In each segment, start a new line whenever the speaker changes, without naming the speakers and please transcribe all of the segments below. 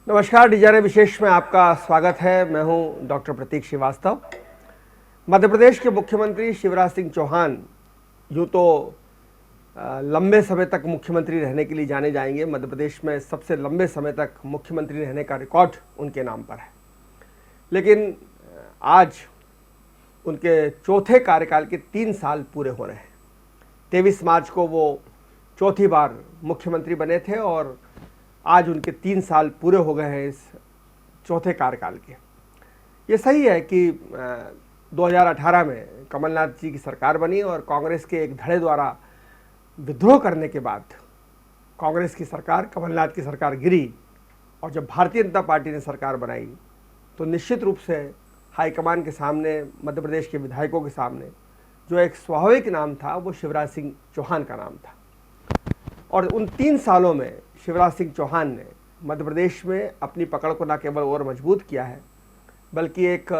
नमस्कार, डीजारे विशेष में आपका स्वागत है। मैं हूं डॉक्टर प्रतीक श्रीवास्तव। मध्य प्रदेश के मुख्यमंत्री शिवराज सिंह चौहान यूँ तो लंबे समय तक मुख्यमंत्री रहने के लिए जाने जाएंगे। मध्य प्रदेश में सबसे लंबे समय तक मुख्यमंत्री रहने का रिकॉर्ड उनके नाम पर है, लेकिन आज उनके चौथे कार्यकाल के 3 साल पूरे हो रहे हैं। 23 मार्च को वो चौथी बार मुख्यमंत्री बने थे और आज उनके 3 साल पूरे हो गए हैं इस चौथे कार्यकाल के। ये सही है कि 2018 में कमलनाथ जी की सरकार बनी और कांग्रेस के एक धड़े द्वारा विद्रोह करने के बाद कांग्रेस की सरकार, कमलनाथ की सरकार गिरी और जब भारतीय जनता पार्टी ने सरकार बनाई तो निश्चित रूप से हाईकमान के सामने, मध्य प्रदेश के विधायकों के सामने जो एक स्वाभाविक नाम था वो शिवराज सिंह चौहान का नाम था। और उन 3 सालों में शिवराज सिंह चौहान ने मध्य प्रदेश में अपनी पकड़ को न केवल और मजबूत किया है, बल्कि एक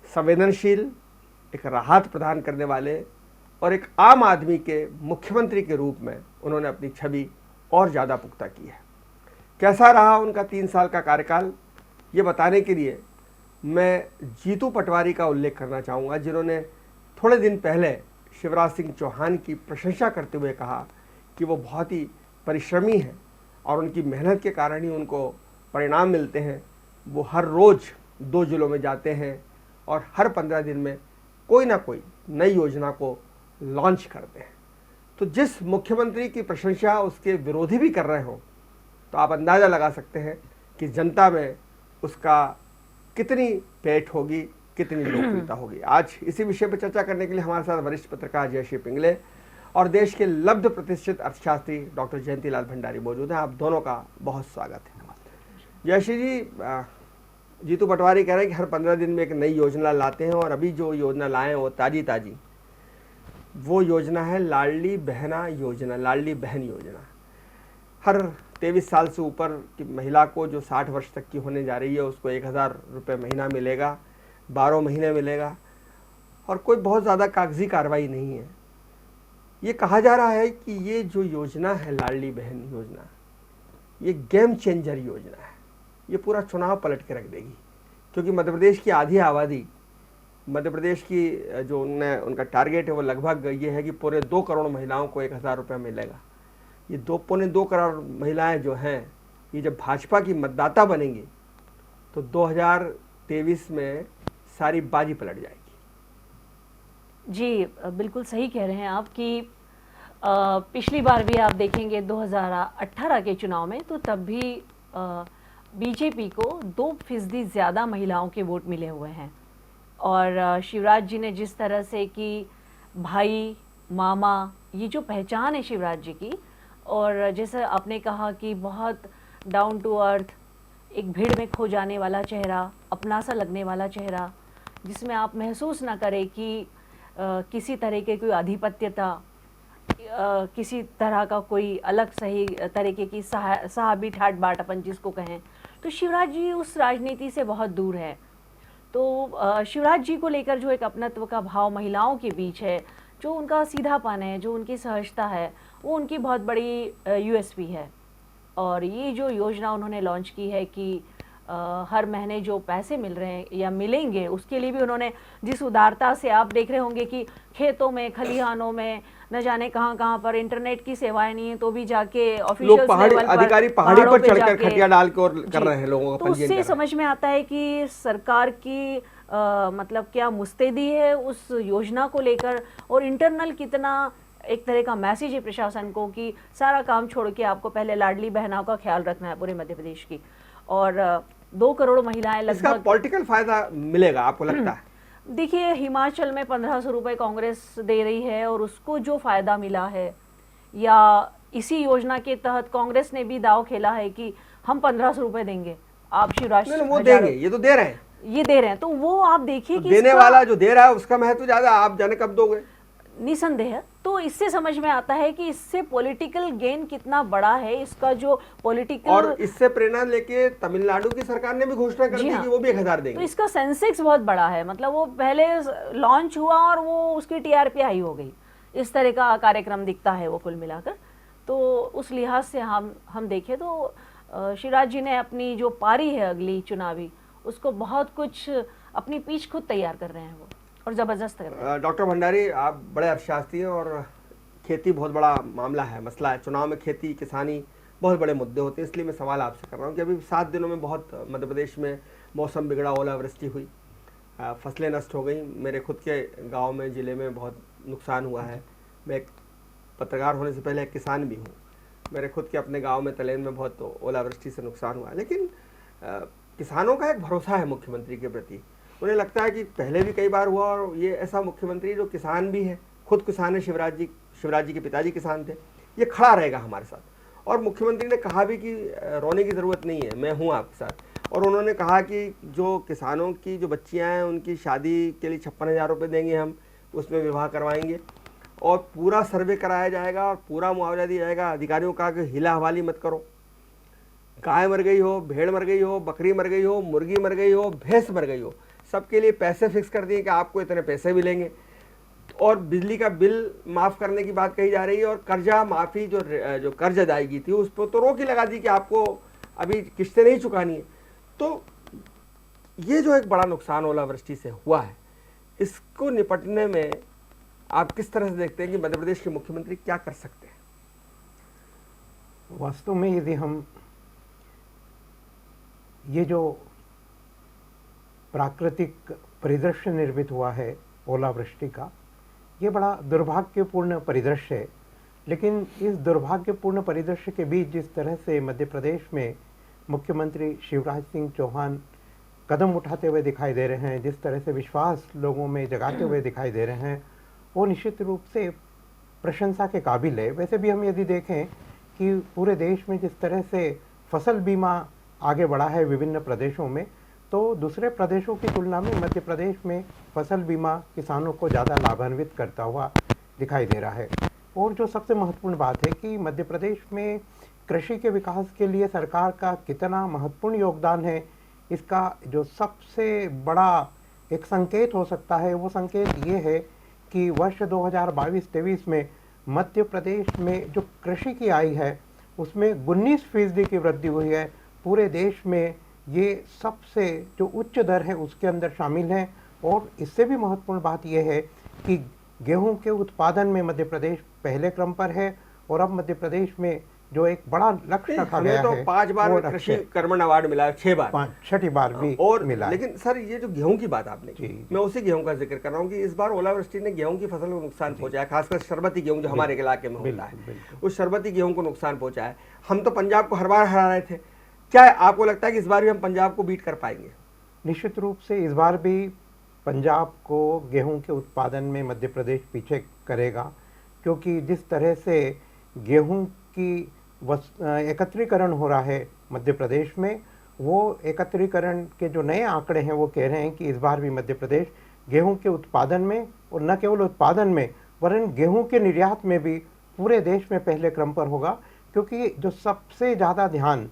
संवेदनशील, एक राहत प्रदान करने वाले और एक आम आदमी के मुख्यमंत्री के रूप में उन्होंने अपनी छवि और ज़्यादा पुख्ता की है। कैसा रहा उनका 3 साल का कार्यकाल, ये बताने के लिए मैं जीतू पटवारी का उल्लेख करना चाहूँगा, जिन्होंने थोड़े दिन पहले शिवराज सिंह चौहान की प्रशंसा करते हुए कहा कि वो बहुत ही परिश्रमी हैं और उनकी मेहनत के कारण ही उनको परिणाम मिलते हैं। वो हर रोज़ 2 जिलों में जाते हैं और हर 15 दिन में कोई ना कोई नई योजना को लॉन्च करते हैं। तो जिस मुख्यमंत्री की प्रशंसा उसके विरोधी भी कर रहे हो तो आप अंदाज़ा लगा सकते हैं कि जनता में उसका कितनी पेठ होगी, कितनी लोकप्रियता होगी। आज इसी विषय पर चर्चा करने के लिए हमारे साथ वरिष्ठ पत्रकार जयश्री पिंगले और देश के लब्ध प्रतिष्ठित अर्थशास्त्री डॉक्टर जयंतीलाल भंडारी मौजूद हैं। आप दोनों का बहुत स्वागत है। जयश्री जी, जीतू पटवारी कह रहे हैं कि हर 15 दिन में एक नई योजना लाते हैं और अभी जो योजना लाए हैं वो ताजी वो योजना है लाडली बहना योजना, लाडली बहन योजना। हर 23 साल से ऊपर की महिला को जो 60 वर्ष तक की होने जा रही है उसको 1000 रुपये महीना मिलेगा, 12 महीने मिलेगा और कोई बहुत ज़्यादा कागजी कार्रवाई नहीं है। ये कहा जा रहा है कि ये जो योजना है लाडली बहन योजना, ये गेम चेंजर योजना है। ये पूरा चुनाव पलट के रख देगी, क्योंकि मध्य प्रदेश की आधी आबादी, मध्य प्रदेश की जो उनका टारगेट है वो लगभग ये है कि पूरे 2 करोड़ महिलाओं को 1000 रुपये मिलेगा। ये 2.25 करोड़ महिलाएं जो हैं, ये जब भाजपा की मतदाता बनेंगी तो 2023 में सारी बाजी पलट जाएगी।
जी बिल्कुल सही कह रहे हैं आप कि पिछली बार भी आप देखेंगे 2018 के चुनाव में तो तब भी बीजेपी को 2% ज़्यादा महिलाओं के वोट मिले हुए हैं। और शिवराज जी ने जिस तरह से कि भाई, मामा, ये जो पहचान है शिवराज जी की, और जैसे आपने कहा कि बहुत डाउन टू अर्थ, एक भीड़ में खो जाने वाला चेहरा, अपना सा लगने वाला चेहरा, जिसमें आप महसूस ना करें कि किसी तरह के कोई आधिपत्यता, किसी तरह का कोई अलग सही तरीके की साहबी ठाट बाट अपन जिसको कहें, तो शिवराज जी उस राजनीति से बहुत दूर है। तो शिवराज जी को लेकर जो एक अपनत्व का भाव महिलाओं के बीच है, जो उनका सीधापन है, जो उनकी सहजता है, वो उनकी बहुत बड़ी यूएसपी है। और ये जो योजना उन्होंने लॉन्च की है कि हर महीने जो पैसे मिल रहे हैं या मिलेंगे, उसके लिए भी उन्होंने जिस उदारता से, आप देख रहे होंगे कि खेतों में, खलिहानों में, न जाने कहाँ पर इंटरनेट की सेवाएं नहीं है तो भी जाके ऑफिशियल्स लेवल पर,
अधिकारी पहाड़ी पर चढ़कर खटिया डाल के और कर रहे हैं लोगों का
तो
पंजीयन।
उससे समझ में आता है कि सरकार की मतलब क्या मुस्तैदी है उस योजना को लेकर, और इंटरनल कितना एक तरह का मैसेज है प्रशासन को कि सारा काम छोड़ के आपको पहले लाडली बहनों का ख्याल रखना है पूरे मध्य प्रदेश की। और 2 करोड़ महिलाएं लगभग
पॉलिटिकल फायदा मिलेगा आपको लगता है?
देखिए, हिमाचल में 1500 रुपये कांग्रेस दे रही है और उसको जो फायदा मिला है, या इसी योजना के तहत कांग्रेस ने भी दाव खेला है कि हम 1500 रुपये देंगे, आप शिवराज
वो देंगे, ये तो दे रहे हैं,
ये दे रहे हैं, तो वो आप देखिए
तो
कि
देने वाला जो दे रहा है उसका महत्व ज्यादा, आप जाने कब दोगे।
निसंदेह। तो इससे समझ में आता है कि इससे पॉलिटिकल गेन कितना बड़ा है, इसका जो पॉलिटिकल,
और इससे प्रेरणा लेके तमिलनाडु की सरकार ने भी घोषणा कर दी कि वो भी 1000 देंगे।
तो इसका सेंसेक्स बहुत बड़ा है, मतलब वो पहले लॉन्च हुआ और वो उसकी टीआरपी हाई हो गई, इस तरह का कार्यक्रम दिखता है वो कुल मिलाकर। तो उस लिहाज से हम देखें तो शिवराज जी ने अपनी जो पारी है अगली चुनावी, उसको बहुत कुछ अपनी पीछ खुद तैयार कर रहे हैं वो, और ज़बरदस्त कर रहे हैं।
डॉक्टर भंडारी, आप बड़े अर्थशास्त्री हैं और खेती बहुत बड़ा मामला है, मसला है। चुनाव में खेती किसानी बहुत बड़े मुद्दे होते हैं, इसलिए मैं सवाल आपसे कर रहा हूँ कि अभी 7 दिनों में बहुत मध्य प्रदेश में मौसम बिगड़ा, ओलावृष्टि हुई, फसलें नष्ट हो गई। मेरे खुद के गांव में, ज़िले में बहुत नुकसान हुआ है। मैं एक पत्रकार होने से पहले एक किसान भी हूँ। मेरे खुद के अपने गांव में तलेन में बहुत ओलावृष्टि से नुकसान हुआ है। लेकिन किसानों का एक भरोसा है मुख्यमंत्री के प्रति। उन्हें लगता है कि पहले भी कई बार हुआ और ये ऐसा मुख्यमंत्री जो किसान भी है, खुद किसान है, शिवराज जी के पिताजी किसान थे, ये खड़ा रहेगा हमारे साथ। और मुख्यमंत्री ने कहा भी कि रोने की ज़रूरत नहीं है, मैं हूँ आपके साथ। और उन्होंने कहा कि जो किसानों की जो बच्चियाँ हैं उनकी शादी के लिए 56,000 रुपये देंगे, हम उसमें विवाह करवाएंगे और पूरा सर्वे कराया जाएगा और पूरा मुआवजा दिया जाएगा। अधिकारियों का कि हिला हवाली मत करो, गाय मर गई हो, भेड़ मर गई हो, बकरी मर गई हो, मुर्गी मर गई हो, भैंस मर गई हो, सबके लिए पैसे फिक्स कर दिए कि आपको इतने पैसे मिलेंगे। और बिजली का बिल माफ़ करने की बात कही जा रही है और कर्जा माफ़ी जो कर्ज अदायगी थी उस पर तो रोक ही लगा दी कि आपको अभी किस्तें नहीं चुकानी है। तो ये जो एक बड़ा नुकसान ओलावृष्टि से हुआ है, इसको निपटने में आप किस तरह से देखते हैं कि मध्य प्रदेश के मुख्यमंत्री क्या कर सकते हैं?
वास्तव में यदि हम ये जो प्राकृतिक परिदृश्य निर्मित हुआ है ओलावृष्टि का, ये बड़ा दुर्भाग्यपूर्ण परिदृश्य है। लेकिन इस दुर्भाग्यपूर्ण परिदृश्य के बीच जिस तरह से मध्य प्रदेश में मुख्यमंत्री शिवराज सिंह चौहान कदम उठाते हुए दिखाई दे रहे हैं, जिस तरह से विश्वास लोगों में जगाते हुए दिखाई दे रहे हैं, वो निश्चित रूप से प्रशंसा के काबिल है। वैसे भी हम यदि देखें कि पूरे देश में जिस तरह से फसल बीमा आगे बढ़ा है विभिन्न प्रदेशों में, तो दूसरे प्रदेशों की तुलना में मध्य प्रदेश में फसल बीमा किसानों को ज़्यादा लाभान्वित करता हुआ दिखाई दे रहा है। और जो सबसे महत्वपूर्ण बात है कि मध्य प्रदेश में कृषि के विकास के लिए सरकार का कितना महत्वपूर्ण योगदान है, इसका जो सबसे बड़ा एक संकेत हो सकता है, वो संकेत ये है कि वर्ष 2022-23 में मध्य प्रदेश में जो कृषि की आय है उसमें 19% की वृद्धि हुई है। पूरे देश में ये सबसे जो उच्च दर है उसके अंदर शामिल है। और इससे भी महत्वपूर्ण बात यह है कि गेहूं के उत्पादन में मध्य प्रदेश पहले क्रम पर है। और अब मध्य प्रदेश में जो एक बड़ा लक्ष्य रखा गया
तो
है,
5 बार कृषि कर्मण अवार्ड मिला, 6 बार,
6ठी बार भी
और
मिला।
लेकिन सर, ये जो गेहूं की बात आपने की, मैं उसी गेहूं का जिक्र कर रहा हूं कि इस बार ओलावृष्टि ने गेहूं की फसल को नुकसान पहुंचाया, खासकर शरबती गेहूं जो हमारे इलाके में होता है, उस शरबती गेहूं को नुकसान पहुंचाया। हम तो पंजाब को हर बार हरा रहे थे, क्या आपको लगता है कि इस बार भी हम पंजाब को बीट कर पाएंगे?
निश्चित रूप से इस बार भी पंजाब को गेहूं के उत्पादन में मध्य प्रदेश पीछे करेगा, क्योंकि जिस तरह से गेहूं की एकत्रीकरण हो रहा है मध्य प्रदेश में, वो एकत्रीकरण के जो नए आंकड़े हैं वो कह रहे हैं कि इस बार भी मध्य प्रदेश गेहूं के उत्पादन में, और न केवल उत्पादन में वरन गेहूं के निर्यात में भी पूरे देश में पहले क्रम पर होगा। क्योंकि जो सबसे ज़्यादा ध्यान,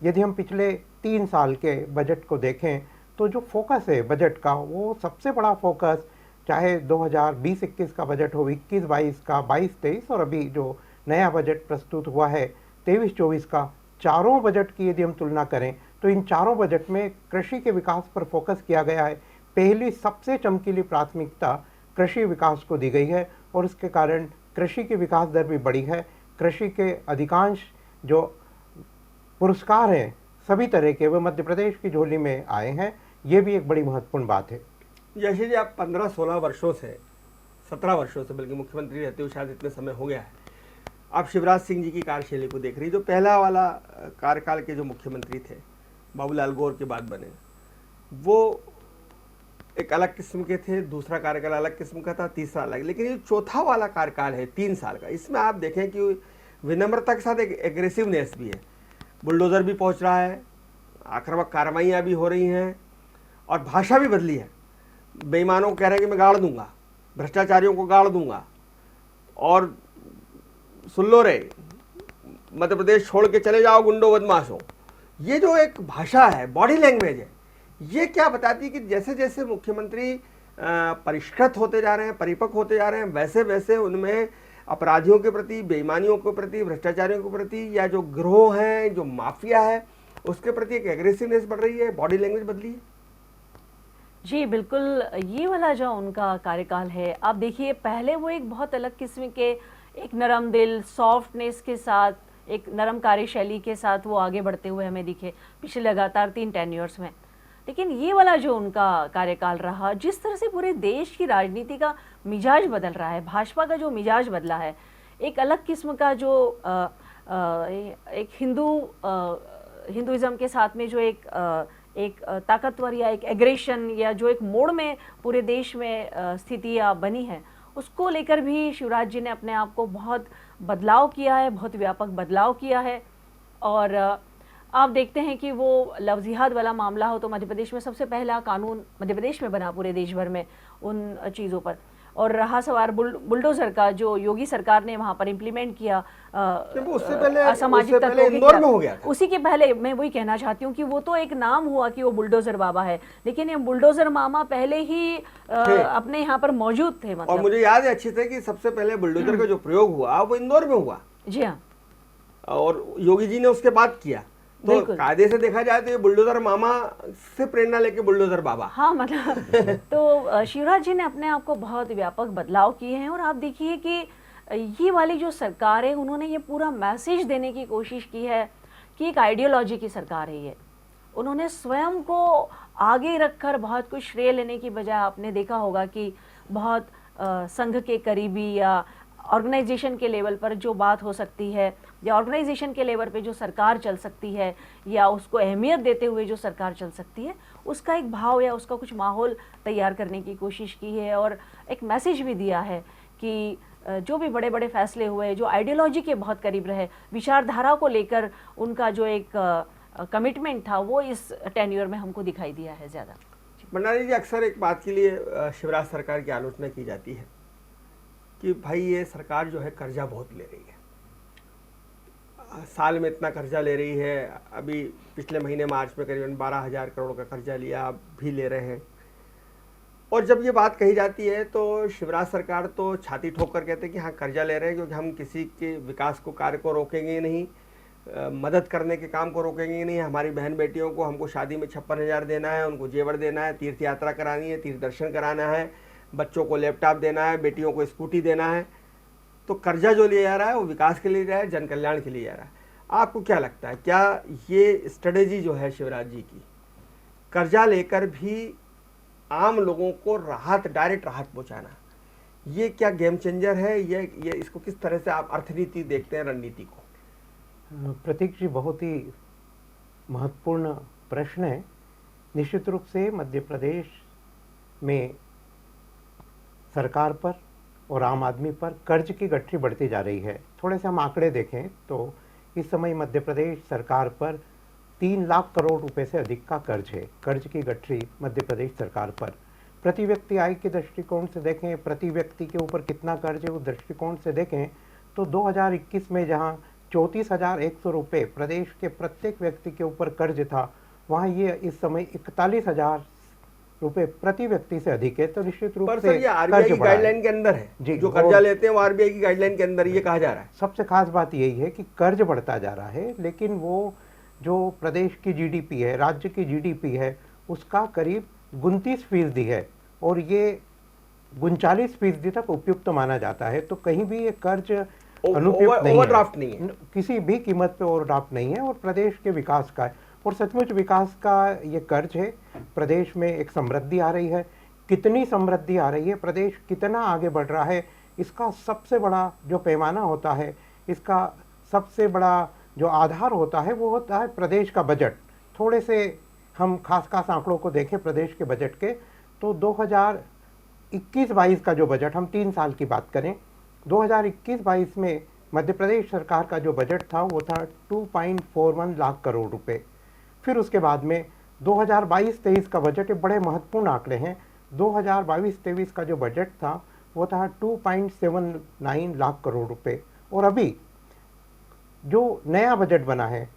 यदि हम पिछले 3 साल के बजट को देखें तो जो फोकस है बजट का, वो सबसे बड़ा फोकस चाहे 2020-21 का बजट हो, 21-22 का, 22-23 और अभी जो नया बजट प्रस्तुत हुआ है 23-24 का, चारों बजट की यदि हम तुलना करें तो इन चारों बजट में कृषि के विकास पर फोकस किया गया है। पहली सबसे चमकीली प्राथमिकता कृषि विकास को दी गई है और इसके कारण कृषि की विकास दर भी बढ़ी है। कृषि के अधिकांश जो पुरस्कार हैं सभी तरह के, वो मध्य प्रदेश की झोली में आए हैं। ये भी एक बड़ी महत्वपूर्ण बात है।
जैसे जी आप 15-16 वर्षों से, 17 वर्षों से बल्कि मुख्यमंत्री रहते हुए शायद इतने समय हो गया है, आप शिवराज सिंह जी की कार्यशैली को देख रही, जो पहला वाला कार्यकाल के जो मुख्यमंत्री थे बाबूलाल गौर के बाद बने, वो एक अलग किस्म के थे, दूसरा कार्यकाल अलग किस्म का था, तीसरा अलग। लेकिन ये चौथा वाला कार्यकाल है 3 साल का, इसमें आप देखें कि विनम्रता के साथ एक एग्रेसिवनेस भी है, बुलडोजर भी पहुंच रहा है, आक्रामक कार्रवाइयाँ भी हो रही हैं और भाषा भी बदली है। बेईमानों को कह रहे हैं कि मैं गाड़ दूंगा, भ्रष्टाचारियों को गाड़ दूंगा, और सुन लो रे, मध्य प्रदेश छोड़ के चले जाओ गुंडो बदमाशों। ये जो एक भाषा है, बॉडी लैंग्वेज है, ये क्या बताती है कि जैसे जैसे मुख्यमंत्री परिष्कृत होते जा रहे हैं, परिपक्व होते जा रहे हैं, वैसे वैसे उनमें अपराधियों के प्रति, बेईमानियों के प्रति, भ्रष्टाचारियों के प्रति, या जो गिरोह हैं, जो माफिया है, उसके प्रति एक एग्रेसिवनेस बढ़ रही है, बॉडी लैंग्वेज बदली है?
जी बिल्कुल, ये वाला जो उनका कार्यकाल है, आप देखिए पहले वो एक बहुत अलग किस्म के, एक नरम दिल, सॉफ्टनेस के साथ, एक नरम कार्यशैली के साथ वो आगे बढ़ते हुए हमें दिखे पिछले लगातार 3 टेन्योर्स में। लेकिन ये वाला जो उनका कार्यकाल रहा, जिस तरह से पूरे देश की राजनीति का मिजाज बदल रहा है, भाजपा का जो मिजाज बदला है, एक अलग किस्म का जो एक हिंदुइज्म के साथ में जो एक ताकतवर या एक एग्रेशन या जो एक मोड़ में पूरे देश में स्थितियाँ बनी है, उसको लेकर भी शिवराज जी ने अपने आप को बहुत बदलाव किया है, बहुत व्यापक बदलाव किया है। और आप देखते हैं कि वो लव जिहाद वाला मामला हो तो मध्य प्रदेश में सबसे पहला कानून मध्य प्रदेश में बना पूरे देश भर में उन चीज़ों पर। और रहा सवाल बुलडोजर का, जो योगी सरकार ने वहाँ पर इम्प्लीमेंट किया असामाजिक तत्वों के
इंदौर में हो गया था।
उसी के पहले मैं वही कहना चाहती हूँ कि वो तो एक नाम हुआ कि वो बुलडोजर बाबा है, लेकिन ये बुलडोजर मामा पहले ही अपने यहाँ पर मौजूद थे। मतलब
और मुझे याद है अच्छी तरह कि सबसे पहले बुलडोजर का जो प्रयोग हुआ वो इंदौर में हुआ।
जी हाँ,
और योगी जी ने उसके बाद किया। तो कायदे से देखा जाए तो ये बुलडोजर मामा से प्रेरणा लेके बुलडोजर बाबा।
हाँ, मतलब तो शिवराज जी ने अपने आप को बहुत व्यापक बदलाव किए हैं। और आप देखिए कि ये वाली जो सरकार है, उन्होंने ये पूरा मैसेज देने की कोशिश की है कि एक आइडियोलॉजी की सरकार है ये। उन्होंने स्वयं को आगे रखकर बहुत कुछ श्रेय लेने की बजाय, आपने देखा होगा कि बहुत संघ के करीबी या ऑर्गेनाइजेशन के लेवल पर जो बात हो सकती है, या ऑर्गेनाइजेशन के लेवल पे जो सरकार चल सकती है, या उसको अहमियत देते हुए जो सरकार चल सकती है, उसका एक भाव या उसका कुछ माहौल तैयार करने की कोशिश की है। और एक मैसेज भी दिया है कि जो भी बड़े बड़े फैसले हुए, जो आइडियोलॉजी के बहुत करीब रहे, विचारधारा को लेकर उनका जो एक कमिटमेंट था, वो इस टेन्योर में हमको दिखाई दिया है ज़्यादा।
भंडारी जी, अक्सर एक बात के लिए शिवराज सरकार की आलोचना की जाती है कि भाई ये सरकार जो है कर्जा बहुत ले रही है, साल में इतना कर्जा ले रही है। अभी पिछले महीने मार्च में करीबन 12,000 करोड़ का कर्जा लिया, अब भी ले रहे हैं। और जब ये बात कही जाती है तो शिवराज सरकार तो छाती ठोक कर कहते हैं कि हाँ कर्जा ले रहे हैं क्योंकि हम किसी के विकास को, कार्य को रोकेंगे नहीं, मदद करने के काम को रोकेंगे नहीं। हमारी बहन बेटियों को हमको शादी में 56,000 देना है, उनको जेवर देना है, तीर्थ यात्रा करानी है, तीर्थ दर्शन कराना है, बच्चों को लैपटॉप देना है, बेटियों को स्कूटी देना है। तो कर्जा जो लिया जा रहा है वो विकास के लिए जा रहा है, जन कल्याण के लिए जा रहा है। आपको क्या लगता है, क्या ये स्ट्रेटेजी जो है शिवराज जी की, कर्जा लेकर भी आम लोगों को राहत, डायरेक्ट राहत पहुंचाना, ये क्या गेम चेंजर है? ये इसको किस तरह से आप अर्थनीति देखते हैं, रणनीति को?
प्रतीक जी, बहुत ही महत्वपूर्ण प्रश्न है। निश्चित रूप से मध्य प्रदेश में सरकार पर और आम आदमी पर कर्ज की गठरी बढ़ती जा रही है। थोड़े से हम आंकड़े देखें तो इस समय मध्य प्रदेश सरकार पर 3 लाख करोड़ रुपए से अधिक का कर्ज है। कर्ज की गठरी मध्य प्रदेश सरकार पर। प्रति व्यक्ति आय के दृष्टिकोण से देखें, प्रति व्यक्ति के ऊपर कितना कर्ज है उस दृष्टिकोण से देखें तो 2021 में जहां 34,100 रुपये प्रदेश के प्रत्येक व्यक्ति के ऊपर कर्ज था, वहाँ ये इस समय 41,000 रुपये प्रति व्यक्ति से अधिक है। तो निश्चित रूप से
आरबीआई की गाइडलाइन के अंदर है जी, जो कर्जा लेते हैं वो आरबीआई की गाइडलाइन के अंदर ये कहा जा रहा है।
सबसे खास बात यही है कि कर्ज बढ़ता जा रहा है, लेकिन वो जो प्रदेश की जीडीपी है, राज्य की जीडीपी है, उसका करीब 29% है और ये 39% तक उपयुक्त माना जाता है। तो कहीं भी ये कर्ज अनुपयुक्त नहीं है,
ओवरड्राफ्ट नहीं है,
किसी भी कीमत पे ओवरड्राफ्ट नहीं है और प्रदेश के विकास का है। और सचमुच विकास का ये कर्ज है। प्रदेश में एक समृद्धि आ रही है। कितनी समृद्धि आ रही है, प्रदेश कितना आगे बढ़ रहा है, इसका सबसे बड़ा जो पैमाना होता है, इसका सबसे बड़ा जो आधार होता है वो होता है प्रदेश का बजट। थोड़े से हम खास आंकड़ों को देखें प्रदेश के बजट के, तो 2021-22 का जो बजट, हम 3 साल की बात करें, 2021-22 में मध्य प्रदेश सरकार का जो बजट था वो था 2.41 लाख करोड़ रुपए। फिर उसके बाद में 2022-23 का बजट, ये बड़े महत्वपूर्ण आंकड़े हैं, 2022-23 का जो बजट था वो था 2.79 लाख करोड़ रुपए। और अभी जो नया बजट बना है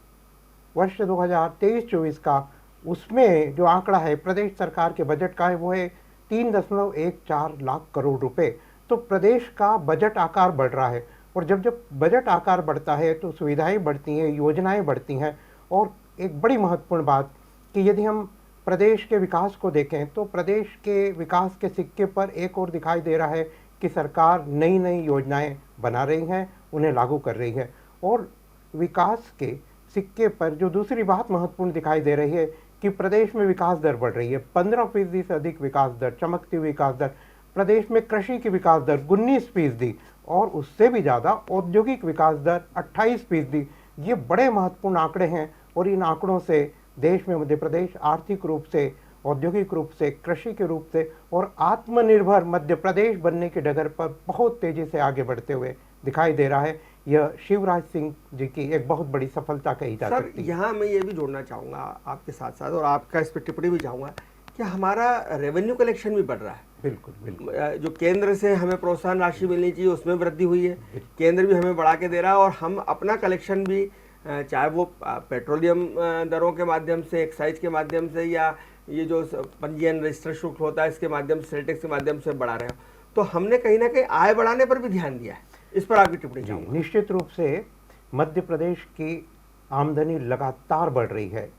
वर्ष 2023-24 का, उसमें जो आंकड़ा है प्रदेश सरकार के बजट का है वो है 3.14 लाख करोड़ रुपए। तो प्रदेश का बजट आकार बढ़ रहा है, और जब जब बजट आकार बढ़ता है तो सुविधाएं बढ़ती हैं, योजनाएं बढ़ती हैं। और एक बड़ी महत्वपूर्ण बात कि यदि हम प्रदेश के विकास को देखें तो प्रदेश के विकास के सिक्के पर एक और दिखाई दे रहा है कि सरकार नई नई योजनाएं बना रही हैं, उन्हें लागू कर रही है। और विकास के सिक्के पर जो दूसरी बात महत्वपूर्ण दिखाई दे रही है कि प्रदेश में विकास दर बढ़ रही है, 15% से अधिक विकास दर, चमकती हुई विकास दर। प्रदेश में कृषि की विकास दर 19%, और उससे भी ज़्यादा औद्योगिक विकास दर 28%। ये बड़े महत्वपूर्ण आंकड़े हैं, और इन आंकड़ों से देश में मध्य प्रदेश आर्थिक रूप से, औद्योगिक रूप से, कृषि के रूप से और आत्मनिर्भर मध्य प्रदेश बनने की डगर पर बहुत तेजी से आगे बढ़ते हुए दिखाई दे रहा है। यह शिवराज सिंह जी की एक बहुत बड़ी सफलता कही जा
सर,
सकती है।
यहाँ मैं ये भी जोड़ना चाहूँगा आपके साथ साथ, और आपका इस पर टिप्पणी भी चाहूँगा कि हमारा रेवेन्यू कलेक्शन भी बढ़ रहा है।
बिल्कुल बिल्कुल।
जो केंद्र से हमें प्रोत्साहन राशि मिलनी चाहिए उसमें वृद्धि हुई है, केंद्र भी हमें बढ़ा के दे रहा है, और हम अपना कलेक्शन भी चाहे वो पेट्रोलियम दरों के माध्यम से, एक्साइज के माध्यम से, या ये जो पंजीयन रजिस्टर शुल्क होता है इसके माध्यम से, सेल टैक्स के माध्यम से बढ़ा रहे हो, तो हमने कहीं ना कहीं आय बढ़ाने पर भी ध्यान दिया है। इस पर आपकी टिप्पणी चाहूँगा।
निश्चित रूप से मध्य प्रदेश की आमदनी लगातार बढ़ रही है।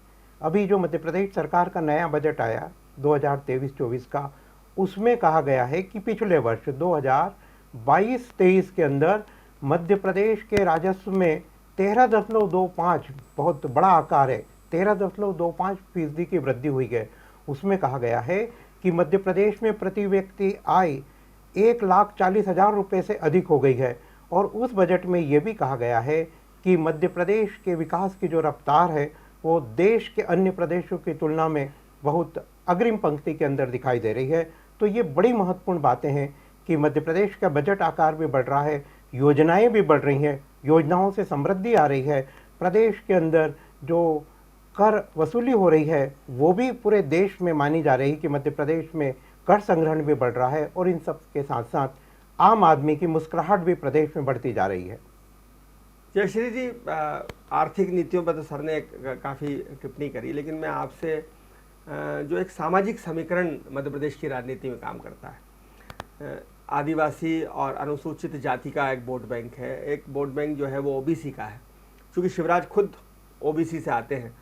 अभी जो मध्य प्रदेश सरकार का नया बजट आया 2023-24 का, उसमें कहा गया है कि पिछले वर्ष 2022-23 के अंदर मध्य प्रदेश के राजस्व में 13.25, बहुत बड़ा आकार है, 13.25% की वृद्धि हुई है। उसमें कहा गया है कि मध्य प्रदेश में प्रति व्यक्ति आय 1,40,000 रुपये से अधिक हो गई है। और उस बजट में ये भी कहा गया है कि मध्य प्रदेश के विकास की जो रफ्तार है वो देश के अन्य प्रदेशों की तुलना में बहुत अग्रिम पंक्ति के अंदर दिखाई दे रही है। तो ये बड़ी महत्वपूर्ण बातें हैं कि मध्य प्रदेश का बजट आकार भी बढ़ रहा है, योजनाएं भी बढ़ रही हैं, योजनाओं से समृद्धि आ रही है। प्रदेश के अंदर जो कर वसूली हो रही है वो भी पूरे देश में मानी जा रही है कि मध्य प्रदेश में कर संग्रहण भी बढ़ रहा है, और इन सब के साथ साथ आम आदमी की मुस्कुराहट भी प्रदेश में बढ़ती जा रही है।
जयश्री जी, आर्थिक नीतियों पर तो सर ने काफ़ी टिप्पणी करी, लेकिन मैं आपसे जो एक सामाजिक समीकरण मध्य प्रदेश की राजनीति में काम करता है, आदिवासी और अनुसूचित जाति का एक वोट बैंक है। एक वोट बैंक जो है वो ओबीसी का है, क्योंकि शिवराज खुद ओबीसी से आते हैं,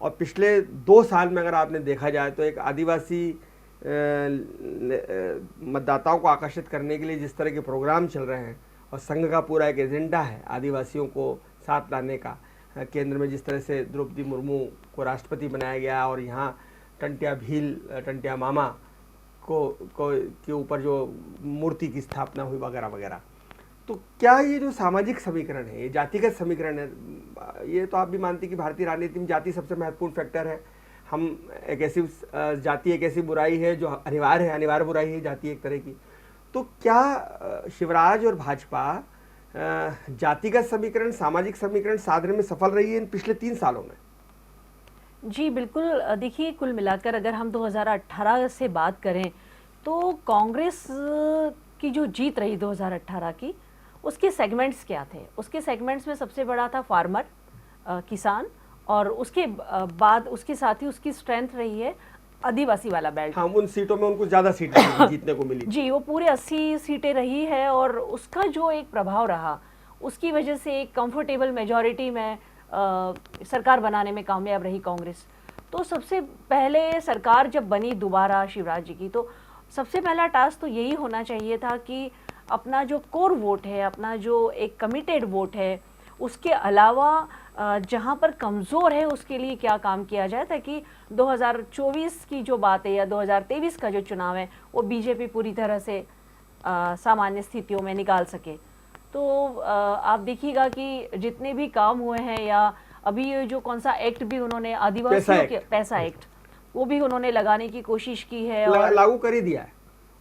और पिछले 2 साल में अगर आपने देखा जाए तो एक आदिवासी मतदाताओं को आकर्षित करने के लिए जिस तरह के प्रोग्राम चल रहे हैं, और संघ का पूरा एक एजेंडा है आदिवासियों को साथ लाने का, केंद्र में जिस तरह से द्रौपदी मुर्मू को राष्ट्रपति बनाया गया, और यहाँ टंटिया भील, टंटिया मामा के ऊपर जो मूर्ति की स्थापना हुई वगैरह वगैरह, तो क्या ये जो सामाजिक समीकरण है, ये जातिगत समीकरण है, ये तो आप भी मानती कि भारतीय राजनीति में जाति सबसे महत्वपूर्ण फैक्टर है। हम एक ऐसी जाति एक ऐसी बुराई है जो अनिवार्य बुराई है जाति एक तरह की। तो क्या शिवराज और भाजपा जातिगत समीकरण, सामाजिक समीकरण साधने में सफल रही है इन पिछले 3 सालों में?
जी बिल्कुल। देखिए, कुल मिलाकर अगर हम 2018 से बात करें तो कांग्रेस की जो जीत रही 2018 की, उसके सेगमेंट्स क्या थे? उसके सेगमेंट्स में सबसे बड़ा था फार्मर, किसान, और उसके बाद उसके साथ ही उसकी स्ट्रेंथ रही है आदिवासी वाला बेल्ट।
हाँ, उन सीटों में उनको ज़्यादा सीटें जीतने को मिली।
जी, वो पूरे 80 सीटें रही है, और उसका जो एक प्रभाव रहा उसकी वजह से एक कंफर्टेबल मेजॉरिटी में सरकार बनाने में कामयाब रही कांग्रेस। तो सबसे पहले सरकार जब बनी दोबारा शिवराज जी की, तो सबसे पहला टास्क तो यही होना चाहिए था कि अपना जो कोर वोट है, अपना जो एक कमिटेड वोट है, उसके अलावा जहां पर कमज़ोर है उसके लिए क्या काम किया जाए, ताकि 2024 की जो बात है या 2023 का जो चुनाव है वो बीजेपी पूरी तरह से सामान्य स्थितियों में निकाल सके। तो आप देखिएगा कि जितने भी काम हुए हैं, या अभी ये जो कौन सा एक्ट भी उन्होंने आदिवासियों के पैसा एक्ट, वो भी उन्होंने लगाने की कोशिश की है और
लागू कर ही दिया है,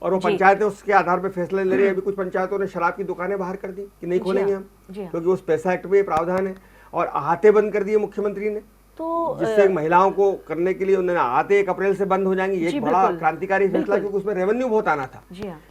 और वो पंचायतें उसके आधार पर फैसले ले रही है। अभी कुछ पंचायतों ने शराब की दुकानें बाहर कर दी कि नहीं खोलेंगे हम, क्योंकि उस पैसा एक्ट में प्रावधान है, और अहाते बंद कर दिए मुख्यमंत्री ने, तो जिससे महिलाओं को करने के लिए उन्होंने अहाते 1 अप्रैल से बंद हो जाएंगे। ये एक बड़ा क्रांतिकारी फैसला, क्योंकि उसमें रेवेन्यू बहुत आना था।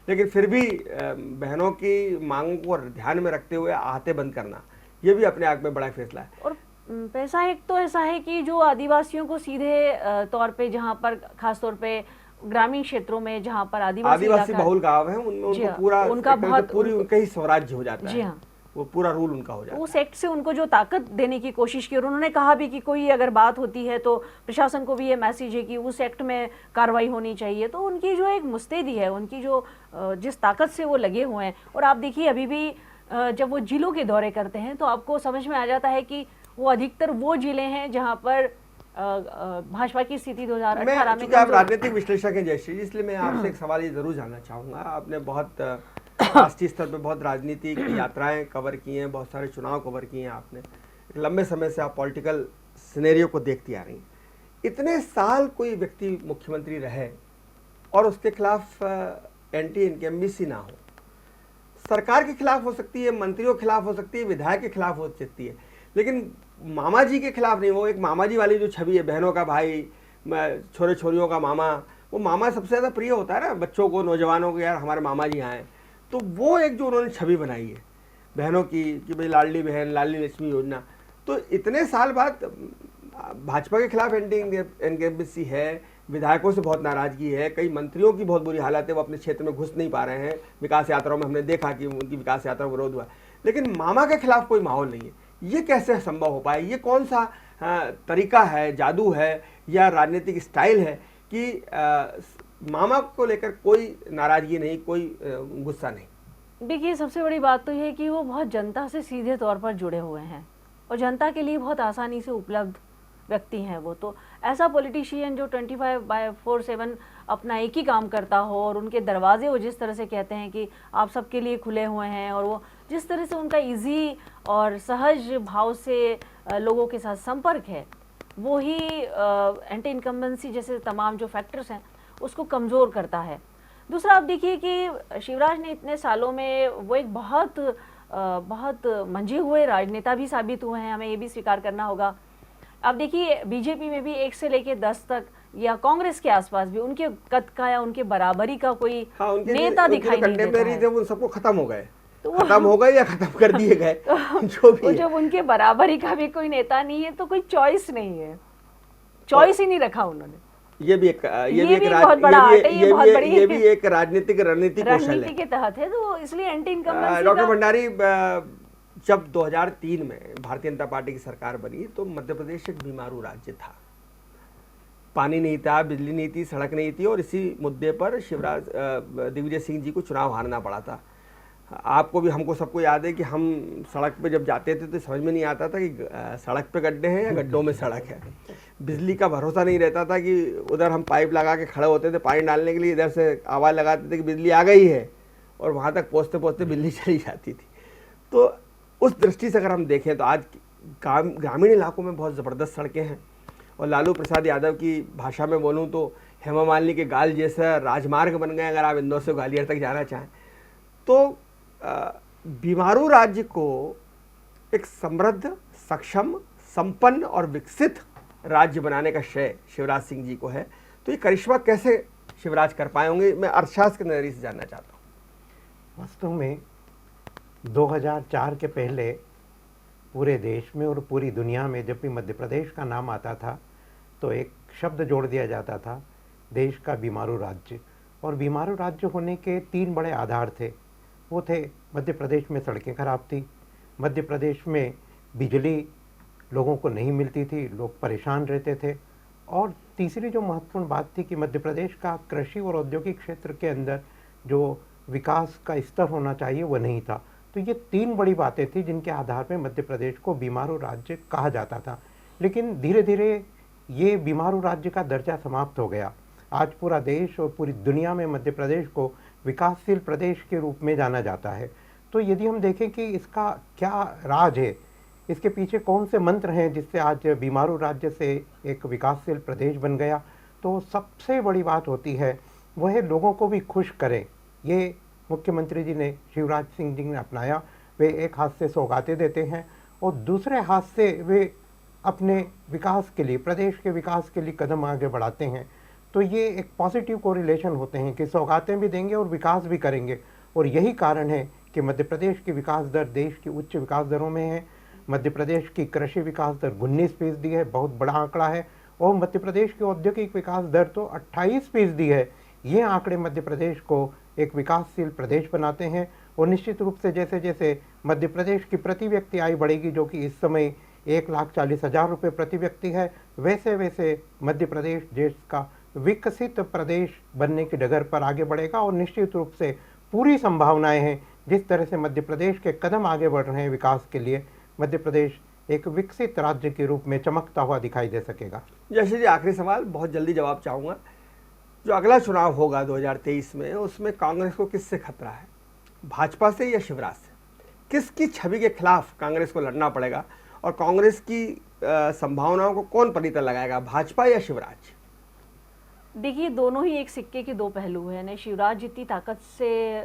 लेकिन फिर भी बहनों की मांगों को ध्यान में रखते हुए अहाते बंद करना, ये भी अपने आप में बड़ा फैसला है।
और पैसा एक तो ऐसा है कि जो आदिवासियों को सीधे तौर पे, जहाँ पर खास तौर पे ग्रामीण क्षेत्रों में जहाँ पर आदिवासी
आदिवासी
इलाका-
बहुल गांव है, उनमें
जी
उनको
हाँ,
पूरा
उनका
एक तरह से
बहुत-
पूरी उनका ही स्वराज्य हो जाता
जी
है।
हाँ।
वो पूरा रूल उनका हो जाता है।
उस एक्ट से उनको जो ताकत देने की कोशिश की, और उन्होंने कहा भी कि कोई अगर बात होती है तो प्रशासन को भी ये मैसेज है कि उस एक्ट में कार्रवाई होनी चाहिए। तो उनकी जो एक मुस्तैदी है, उनकी जो जिस ताकत से वो लगे हुए हैं, और आप देखिए अभी भी जब वो जिलों के दौरे करते हैं तो आपको समझ में आ जाता है कि वो अधिकतर वो जिले हैं जहाँ पर भाजपा की स्थिति 2018 में
चूंकि आप
कमजोर-
राजनीतिक विश्लेषक हैं जयश्री जी, इसलिए मैं आपसे एक सवाल ये जरूर जानना चाहूंगा। आपने बहुत राष्ट्रीय स्तर पे बहुत राजनीतिक यात्राएं कवर की हैं, बहुत सारे चुनाव कवर किए हैं आपने, एक लंबे समय से आप पॉलिटिकल सिनेरियो को देखती आ रही हैं। इतने साल कोई व्यक्ति मुख्यमंत्री रहे और उसके खिलाफ एंटी इनकम्बेंसी ना हो, सरकार के खिलाफ हो सकती है, मंत्रियों के खिलाफ हो सकती है, विधायक के खिलाफ हो सकती है, लेकिन मामा जी के खिलाफ नहीं। वो एक मामा जी वाली जो छवि है, बहनों का भाई, छोरे छोरियों का मामा, वो मामा सबसे ज़्यादा प्रिय होता है ना बच्चों को, नौजवानों को, यार हमारे मामा जी आए। तो वो एक जो उन्होंने छवि बनाई है बहनों की कि भाई लाडली बहन, लाडली लक्ष्मी योजना, तो इतने साल बाद भाजपा के खिलाफ एंटी इनकम्बेंसी है, विधायकों से बहुत नाराजगी है, कई मंत्रियों की बहुत बुरी हालत है, वो अपने क्षेत्र में घुस नहीं पा रहे हैं। विकास यात्राओं में हमने देखा कि उनकी विकास यात्रा विरोध हुआ, लेकिन मामा के खिलाफ कोई माहौल नहीं है। ये कैसे संभव हो पाए? ये कौन सा तरीका है, जादू है या राजनीतिक स्टाइल है कि मामा को लेकर कोई नाराजगी नहीं, कोई गुस्सा नहीं?
देखिए, सबसे बड़ी बात तो ये है कि वो बहुत जनता से सीधे तौर पर जुड़े हुए हैं और जनता के लिए बहुत आसानी से उपलब्ध व्यक्ति हैं वो। तो ऐसा पॉलिटिशियन जो 25/4/7 अपना एक ही काम करता हो, और उनके दरवाजे वो जिस तरह से कहते हैं कि आप सबके लिए खुले हुए हैं, और वो जिस तरह से उनका इजी और सहज भाव से लोगों के साथ संपर्क है, वो ही एंटी इनकम्बेंसी जैसे तमाम जो फैक्टर्स हैं उसको कमज़ोर करता है। दूसरा, आप देखिए कि शिवराज ने इतने सालों में वो एक बहुत मंझे हुए राजनेता भी साबित हुए हैं, हमें ये भी स्वीकार करना होगा। अब देखिए, बीजेपी में भी 1 से लेके 10 तक, या कांग्रेस के आसपास भी उनके कद का या उनके बराबरी का कोई नेता दिखाई नहीं देता है।
थे वो सब खत्म हो गए,
तो
खत्म हो गए या खत्म कर दिए गए, जो भी
वो
है।
जब उनके बराबरी का भी कोई नेता नहीं है तो कोई चॉइस नहीं है, चॉइस ही नहीं रखा उन्होंने।
ये भी एक
बहुत बड़ा आर्ट है, ये बहुत बड़ी
ये भी एक राजनीतिक रणनीति कौशल
रणनीति
है।
के तहत है, तो इसलिए एंटी इनकम्बेंसी
डॉक्टर भंडारी, जब 2003 में भारतीय जनता पार्टी की सरकार बनी तो मध्य प्रदेश एक बीमारू राज्य था। पानी नहीं था, बिजली नहीं थी, सड़क नहीं थी, और इसी मुद्दे पर दिग्विजय सिंह जी को चुनाव हारना पड़ा था। आपको भी, हमको सबको याद है कि हम सड़क पे जब जाते थे तो समझ में नहीं आता था कि सड़क पे गड्ढे हैं या गड्ढों में सड़क है। बिजली का भरोसा नहीं रहता था कि उधर हम पाइप लगा के खड़े होते थे पानी डालने के लिए, इधर से आवाज़ लगाते थे कि बिजली आ गई है, और वहाँ तक पहुँचते पहुँचते बिजली चली जाती थी। तो उस दृष्टि से अगर हम देखें तो आज ग्रामीण इलाकों में बहुत ज़बरदस्त सड़कें हैं, और लालू प्रसाद यादव की भाषा में बोलूँ तो हेमा मालिनी के गाल जैसा राजमार्ग बन गए अगर आप इंदौर से ग्वालियर तक जाना चाहें। तो बीमारू राज्य को एक समृद्ध, सक्षम, संपन्न और विकसित राज्य बनाने का श्रेय शिवराज सिंह जी को है। तो ये करिश्मा कैसे शिवराज कर पाए होंगे, मैं अर्थशास्त्र के नजरिए से जानना चाहता हूँ।
वास्तव में 2004 के पहले पूरे देश में और पूरी दुनिया में जब भी मध्य प्रदेश का नाम आता था तो एक शब्द जोड़ दिया जाता था, देश का बीमारू राज्य। और बीमारू राज्य होने के 3 बड़े आधार थे। वो थे, मध्य प्रदेश में सड़कें खराब थी, मध्य प्रदेश में बिजली लोगों को नहीं मिलती थी, लोग परेशान रहते थे, और तीसरी जो महत्वपूर्ण बात थी कि मध्य प्रदेश का कृषि और औद्योगिक क्षेत्र के अंदर जो विकास का स्तर होना चाहिए वो नहीं था। तो ये 3 बड़ी बातें थी जिनके आधार पर मध्य प्रदेश को बीमारू राज्य कहा जाता था। लेकिन धीरे धीरे ये बीमारू राज्य का दर्जा समाप्त हो गया। आज पूरा देश और पूरी दुनिया में मध्य प्रदेश को विकासशील प्रदेश के रूप में जाना जाता है। तो यदि हम देखें कि इसका क्या राज है, इसके पीछे कौन से मंत्र हैं जिससे आज बीमारू राज्य से एक विकासशील प्रदेश बन गया, तो सबसे बड़ी बात होती है वह लोगों को भी खुश करें। ये मुख्यमंत्री जी ने, शिवराज सिंह जी ने अपनाया। वे एक हाथ से सौगातें देते हैं और दूसरे हाथ से वे अपने विकास के लिए, प्रदेश के विकास के लिए कदम आगे बढ़ाते हैं। तो ये एक पॉजिटिव कोरिलेशन होते हैं कि सौगातें भी देंगे और विकास भी करेंगे। और यही कारण है कि मध्य प्रदेश की विकास दर देश की उच्च विकास दरों में है। मध्य प्रदेश की कृषि विकास दर 19% है, बहुत बड़ा आंकड़ा है। और मध्य प्रदेश की औद्योगिक विकास दर तो 28% है। ये आंकड़े मध्य प्रदेश को एक विकासशील प्रदेश बनाते हैं। और निश्चित रूप से जैसे जैसे मध्य प्रदेश की प्रति व्यक्ति आय बढ़ेगी, जो कि इस समय 1,40,000 रुपये प्रति व्यक्ति है, वैसे वैसे मध्य प्रदेश देश का विकसित प्रदेश बनने की डगर पर आगे बढ़ेगा। और निश्चित रूप से पूरी संभावनाएं हैं, जिस तरह से मध्य प्रदेश के कदम आगे बढ़ रहे हैं विकास के लिए, मध्य प्रदेश एक विकसित राज्य के रूप में चमकता हुआ दिखाई दे सकेगा।
जैसे जी आखिरी सवाल, बहुत जल्दी जवाब चाहूँगा। जो अगला चुनाव होगा 2023 में, उसमें कांग्रेस को किससे खतरा है, भाजपा से या शिवराज से? किसकी छवि के खिलाफ कांग्रेस को लड़ना पड़ेगा और कांग्रेस की संभावनाओं को कौन पलीता लगाएगा, भाजपा या शिवराज?
देखिए, दोनों ही एक सिक्के के दो पहलू हैं ना। शिवराज जितनी ताकत से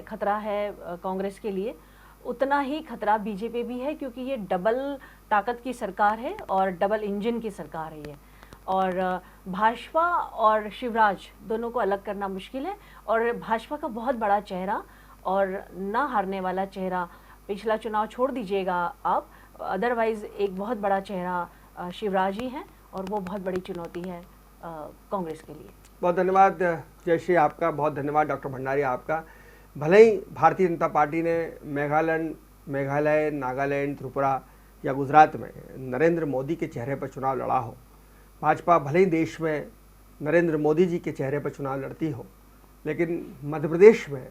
खतरा है कांग्रेस के लिए, उतना ही खतरा बीजेपी भी है, क्योंकि ये डबल ताकत की सरकार है और डबल इंजन की सरकार है ये। और भाजपा और शिवराज दोनों को अलग करना मुश्किल है। और भाजपा का बहुत बड़ा चेहरा और ना हारने वाला चेहरा, पिछला चुनाव छोड़ दीजिएगा आप, अदरवाइज एक बहुत बड़ा चेहरा शिवराज ही है, और वो बहुत बड़ी चुनौती है कांग्रेस के लिए।
बहुत धन्यवाद जयश्री आपका, बहुत धन्यवाद डॉक्टर भंडारी आपका। भले ही भारतीय जनता पार्टी ने मेघालय, नागालैंड, त्रिपुरा या गुजरात में नरेंद्र मोदी के चेहरे पर चुनाव लड़ा हो, भाजपा भले ही देश में नरेंद्र मोदी जी के चेहरे पर चुनाव लड़ती हो, लेकिन मध्य प्रदेश में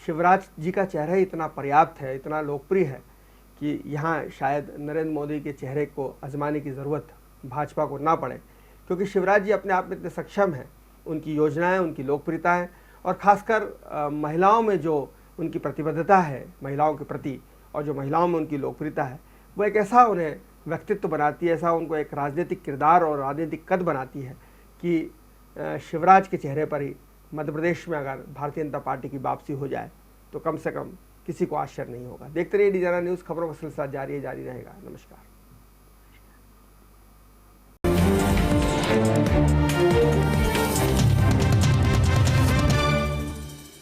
शिवराज जी का चेहरा इतना पर्याप्त है, इतना लोकप्रिय है कि यहाँ शायद नरेंद्र मोदी के चेहरे को आजमाने की ज़रूरत भाजपा को ना पड़े, क्योंकि शिवराज जी अपने आप में इतने सक्षम हैं। उनकी योजनाएं, उनकी लोकप्रियता है, और ख़ासकर महिलाओं में जो उनकी प्रतिबद्धता है महिलाओं के प्रति, और जो महिलाओं में उनकी लोकप्रियता है, वो एक ऐसा उन्हें व्यक्तित्व बनाती है, ऐसा उनको एक राजनीतिक किरदार और राजनीतिक कद बनाती है कि शिवराज के चेहरे पर ही मध्य प्रदेश में अगर भारतीय जनता पार्टी की वापसी हो जाए तो कम से कम किसी को आश्चर्य नहीं होगा। देखते रहिए डी ज़रा न्यूज़, खबरों का सिलसिला जारी रहेगा। नमस्कार।